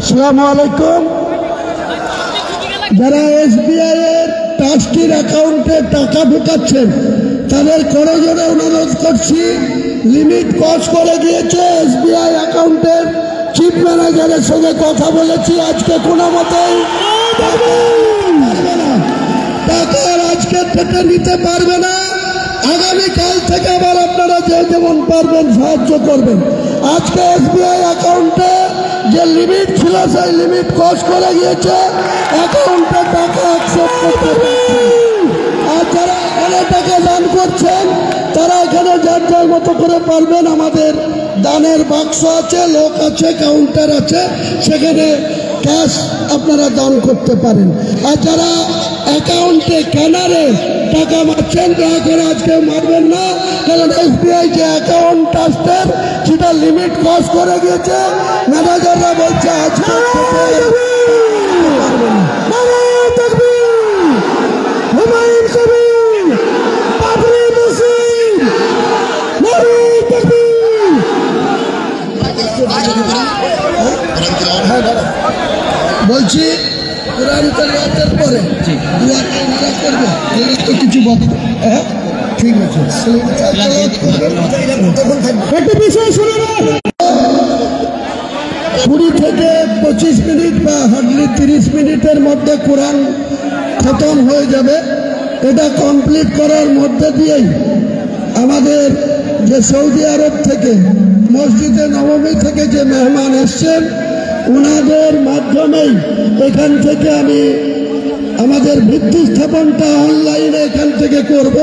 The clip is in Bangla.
আসসালামু আলাইকুম। যারা এসবিআই এর ট্রাস্টির অ্যাকাউন্টে টাকা ঢুকাচ্ছেন তাদের করজোড়ে অনুরোধ করছি, লিমিট ক্রস করে গিয়েছে। এসবিআই অ্যাকাউন্টের চিফ ম্যানেজারের সঙ্গে কথা বলেছি, আজকে কোনো মতেই টাকা আজকে থেকে নিতে পারবে না। আগামীকাল থেকে আবার আপনারা যে যেমন পারবেন সাহায্য করবেন। আজকে এসবিআই অ্যাকাউন্টে যে লিমিট ছিল সেই লিমিট ক্রস করে গিয়েছে, অ্যাকাউন্টে টাকা অ্যাকসেপ্ট করতে পারছে। আর যারা এখানে টাকা দান করছেন তারা এখানে যার যার মতো করে পারবেন। আমাদের দানের বাক্স আছে, লোক আছে, কাউন্টার আছে, সেখানে ক্যাশ আপনারা দান করতে পারেন। আর যারা অ্যাকাউন্টে ক্যানারে টাকা মারছেন দয়া করে আজকে মারবেন না, কারণ এসবিআই যে অ্যাকাউন্ট ট্রাস্টের সেটা লিমিট ক্রস করে গিয়েছে। ম্যানেজাররা বলছে আজকে বলছি কোরআন তেলাওয়াতের পরে তো কিছু বল। হ্যাঁ ঠিক আছে, একটা বিষয় শুনে না, 20 থেকে 25 মিনিট বা হার্ডলি 30 মিনিটের মধ্যে কোরআন খতম হয়ে যাবে। এটা কমপ্লিট করার মধ্যে দিয়েই আমাদের যে সৌদি আরব থেকে মসজিদে নববী থেকে যে মেহমান এসছেন ওনাদের মাধ্যমেই এখান থেকে আমি আমাদের ভিত্তি স্থাপনটা অনলাইনে এখান থেকে করব।